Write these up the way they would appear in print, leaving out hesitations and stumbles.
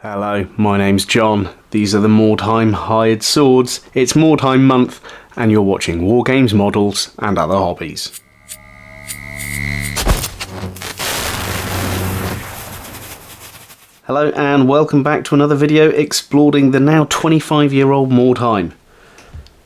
Hello, my name's John. These are the Mordheim hired swords. It's Mordheim Month and you're watching War Games, Models and Other Hobbies. Hello and welcome back to another video exploring the now 25-year-old Mordheim.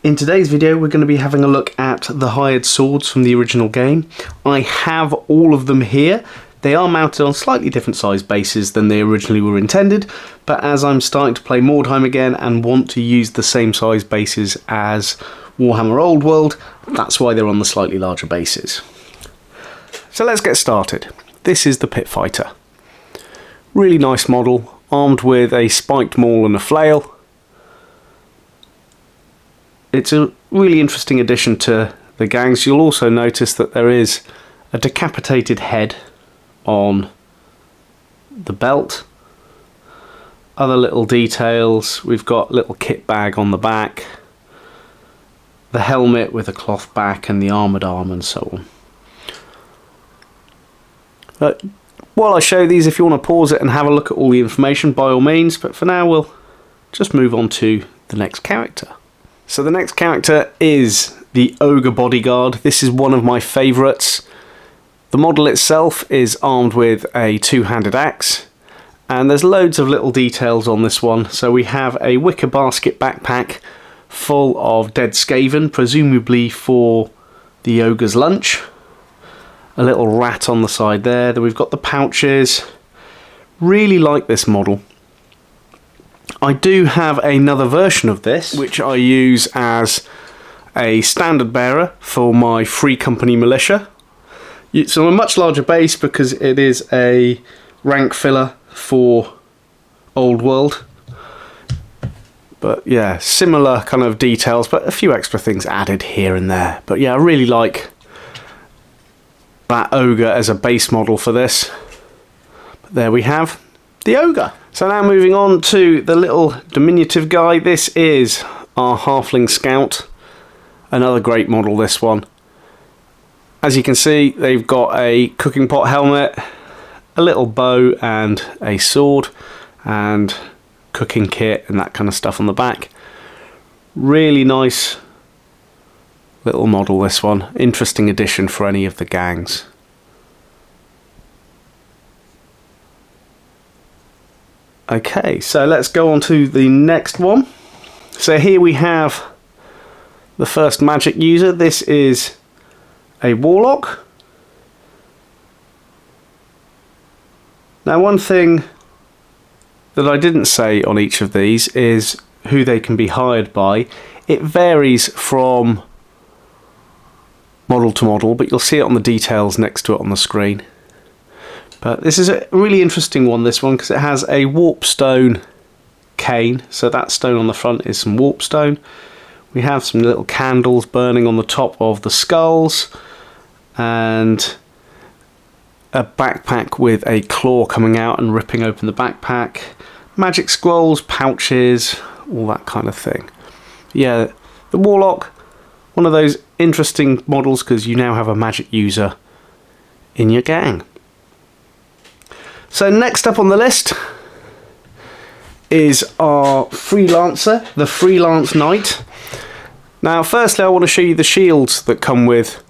In today's video we're going to be having a look at the hired swords from the original game. I have all of them here. They are mounted on slightly different size bases than they originally were intended, but as I'm starting to play Mordheim again and want to use the same size bases as Warhammer Old World, that's why they're on the slightly larger bases. So let's get started. This is the Pit Fighter. Really nice model, armed with a spiked maul and a flail. It's a really interesting addition to the gangs. You'll also notice that there is a decapitated head on the belt. Other little details, we've got a little kit bag on the back, the helmet with a cloth back and the armoured arm and so on. While I show these, if you want to pause it and have a look at all the information, by all means, but for now we'll just move on to the next character. So the next character is the Ogre Bodyguard. This is one of my favourites. The model itself is armed with a two-handed axe, and there's loads of little details on this one. So we have a wicker basket backpack full of dead Skaven, presumably for the ogre's lunch. A little rat on the side there. Then we've got the pouches. Really like this model. I do have another version of this, which I use as a standard bearer for my Free Company militia. It's on a much larger base because it is a rank filler for Old World. But yeah, similar kind of details, but a few extra things added here and there. But yeah, I really like that ogre as a base model for this. But there we have the ogre. So now moving on to the little diminutive guy. This is our halfling scout. Another great model, this one. As you can see, they've got a cooking pot helmet, a little bow and a sword, and cooking kit and that kind of stuff on the back. Really nice little model, this one. Interesting addition for any of the gangs. Okay, so let's go on to the next one. So here we have the first magic user. This is a warlock. Now, one thing that I didn't say on each of these is who they can be hired by. It varies from model to model, but you'll see it on the details next to it on the screen. But this is a really interesting one, this one, because it has a warpstone cane. So that stone on the front is some warpstone. We have some little candles burning on the top of the skulls, and a backpack with a claw coming out and ripping open the backpack. Magic scrolls, pouches, all that kind of thing. Yeah, the warlock, one of those interesting models because you now have a magic user in your gang. So next up on the list is our freelancer, the Freelance Knight. Now firstly I want to show you the shields that come with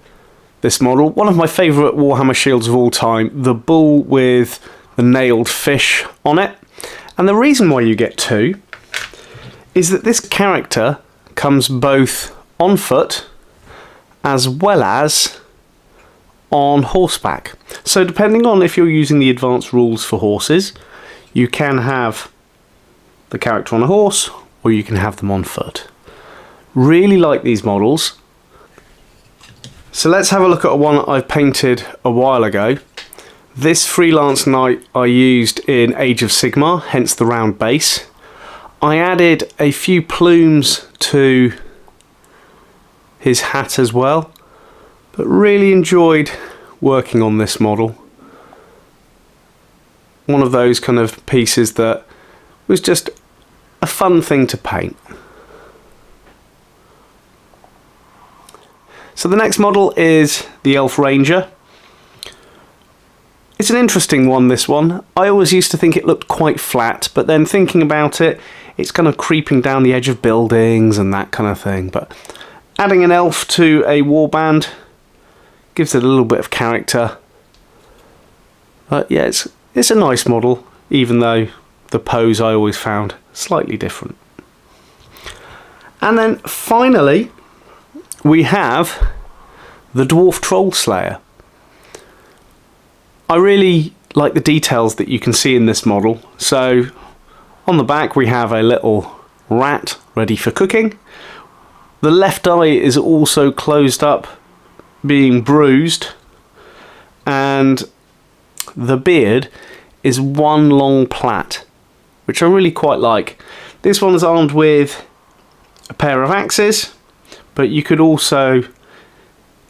this model. One of my favourite Warhammer shields of all time, the bull with the nailed fish on it. And the reason why you get two is that this character comes both on foot as well as on horseback. So depending on if you're using the advanced rules for horses, you can have the character on a horse or you can have them on foot. Really like these models. So let's have a look at one I've painted a while ago. This Freelance Knight I used in Age of Sigmar, hence the round base. I added a few plumes to his hat as well, but really enjoyed working on this model. One of those kind of pieces that was just a fun thing to paint. So the next model is the Elf Ranger. It's an interesting one, this one. I always used to think it looked quite flat, but then thinking about it, it's kind of creeping down the edge of buildings and that kind of thing. But adding an elf to a warband gives it a little bit of character. But yeah, it's a nice model, even though the pose I always found slightly different. And then finally, we have the Dwarf Troll Slayer. I really like the details that you can see in this model. So on the back we have a little rat ready for cooking. The left eye is also closed up, being bruised, and the beard is one long plait, which I really quite like. This one's armed with a pair of axes, but you could also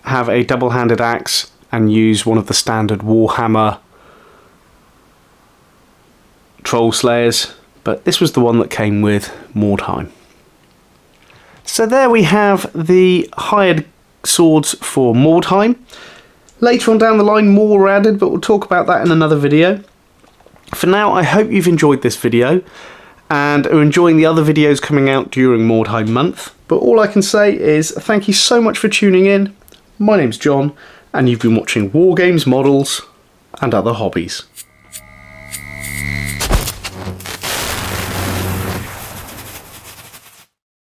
have a double-handed axe and use one of the standard Warhammer Troll Slayers, but this was the one that came with Mordheim. So there we have the hired swords for Mordheim. Later on down the line more were added, but we'll talk about that in another video. For now, I hope you've enjoyed this video and are enjoying the other videos coming out during Mordheim Month. But all I can say is thank you so much for tuning in. My name's John, and you've been watching War Games, Models and Other Hobbies.